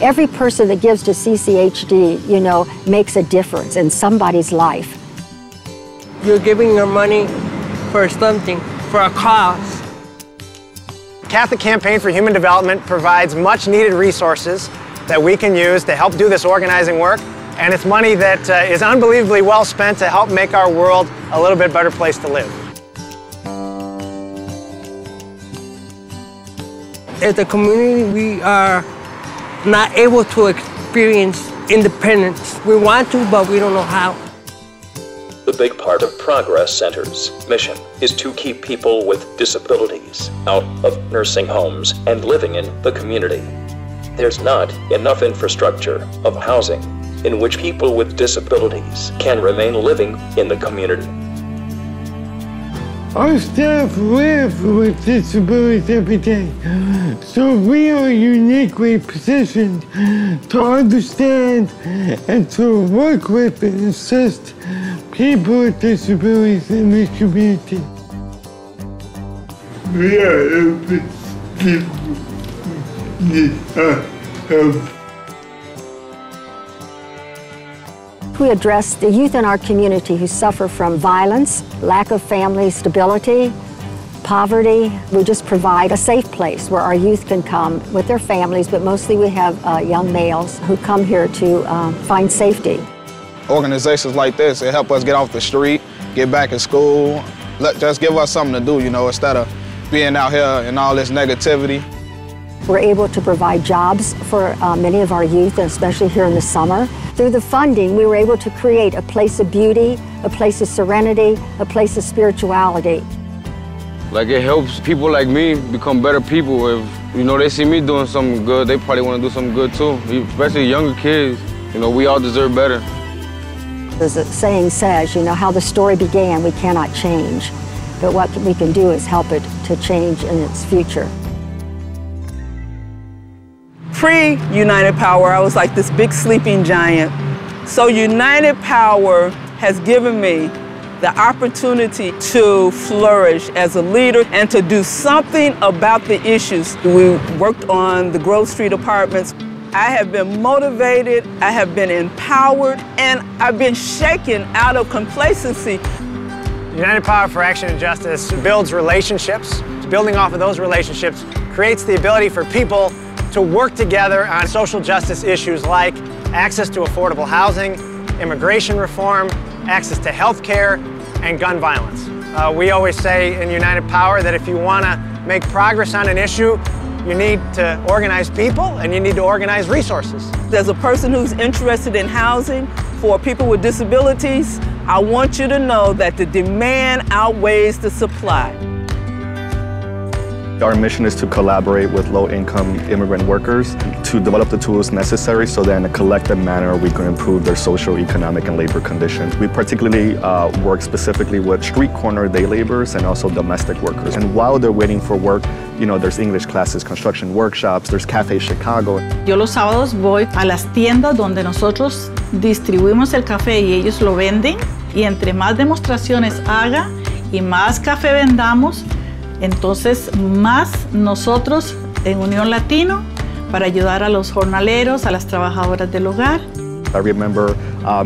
Every person that gives to CCHD, you know, makes a difference in somebody's life. You're giving your money for something, for a cause. Catholic Campaign for Human Development provides much-needed resources that we can use to help do this organizing work, and it's money that is unbelievably well spent to help make our world a little bit better place to live. As a community, we are not able to experience independence. We want to, but we don't know how. The big part of Progress Center's mission is to keep people with disabilities out of nursing homes and living in the community. There's not enough infrastructure of housing in which people with disabilities can remain living in the community. Our staff live with disabilities every day, so we are uniquely positioned to understand and to work with and assist people with disabilities in the community. We address the youth in our community who suffer from violence, lack of family stability, poverty. We just provide a safe place where our youth can come with their families, but mostly we have young males who come here to find safety. Organizations like this, it help us get off the street, get back in school, just give us something to do, you know, instead of being out here in all this negativity. We're able to provide jobs for many of our youth, and especially here in the summer. Through the funding, we were able to create a place of beauty, a place of serenity, a place of spirituality. Like, it helps people like me become better people. If, you know, they see me doing something good, they probably want to do something good too, especially younger kids. You know, we all deserve better. As the saying says, you know, how the story began, we cannot change. But what we can do is help it to change in its future. Pre-United Power, I was like this big sleeping giant. So United Power has given me the opportunity to flourish as a leader and to do something about the issues. We worked on the Grove Street apartments. I have been motivated, I have been empowered, and I've been shaken out of complacency. United Power for Action and Justice builds relationships. Building off of those relationships creates the ability for people to work together on social justice issues like access to affordable housing, immigration reform, access to health care, and gun violence. We always say in United Power that if you want to make progress on an issue, you need to organize people and you need to organize resources. As a person who's interested in housing for people with disabilities, I want you to know that the demand outweighs the supply. Our mission is to collaborate with low-income immigrant workers to develop the tools necessary so that in a collective manner we can improve their social, economic, and labor conditions. We particularly work specifically with street corner day laborers and also domestic workers. And while they're waiting for work, you know, there's English classes, construction workshops, there's Café Chicago. Yo los sábados voy a las tiendas donde nosotros distribuimos el café y ellos lo venden, y entre más demostraciones haga y más café vendamos, entonces más nosotros en Unión Latino para ayudar a los jornaleros, a las trabajadoras del hogar. I remember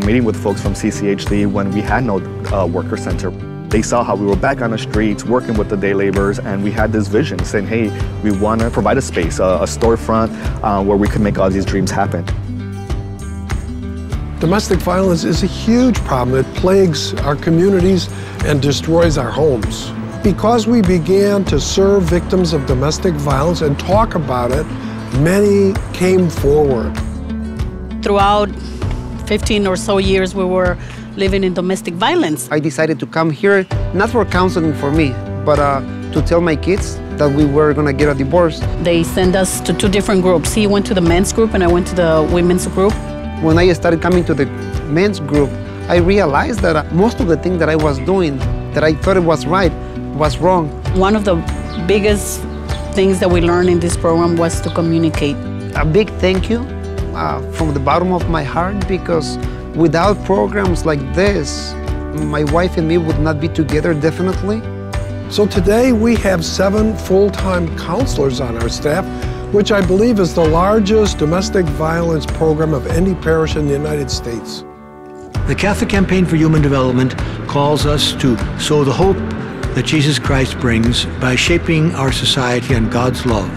meeting with folks from CCHD when we had no worker center. They saw how we were back on the streets working with the day laborers, and we had this vision saying, hey, we want to provide a space, a storefront where we can make all these dreams happen. Domestic violence is a huge problem. It plagues our communities and destroys our homes. Because we began to serve victims of domestic violence and talk about it, many came forward. Throughout 15 or so years, we were living in domestic violence. I decided to come here, not for counseling for me, but to tell my kids that we were gonna get a divorce. They sent us to two different groups. He went to the men's group and I went to the women's group. When I started coming to the men's group, I realized that most of the things that I was doing, that I thought it was right, was wrong. One of the biggest things that we learned in this program was to communicate. A big thank you from the bottom of my heart, because without programs like this, my wife and me would not be together, definitely. So today we have 7 full-time counselors on our staff which I believe is the largest domestic violence program of any parish in the United States. The Catholic Campaign for Human Development calls us to sow the hope that Jesus Christ brings by shaping our society on God's love,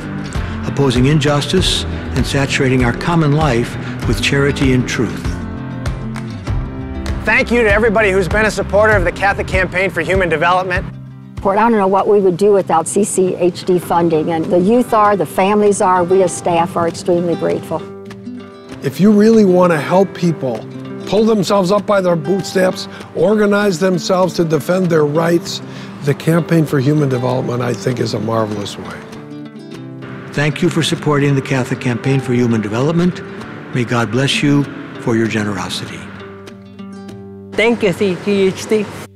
opposing injustice, and saturating our common life with charity and truth. Thank you to everybody who's been a supporter of the Catholic Campaign for Human Development. I don't know what we would do without CCHD funding, and the youth are, the families are, we as staff are extremely grateful. If you really want to help people pull themselves up by their bootstraps, organize themselves to defend their rights, the Campaign for Human Development, I think, is a marvelous way. Thank you for supporting the Catholic Campaign for Human Development. May God bless you for your generosity. Thank you, CCHD.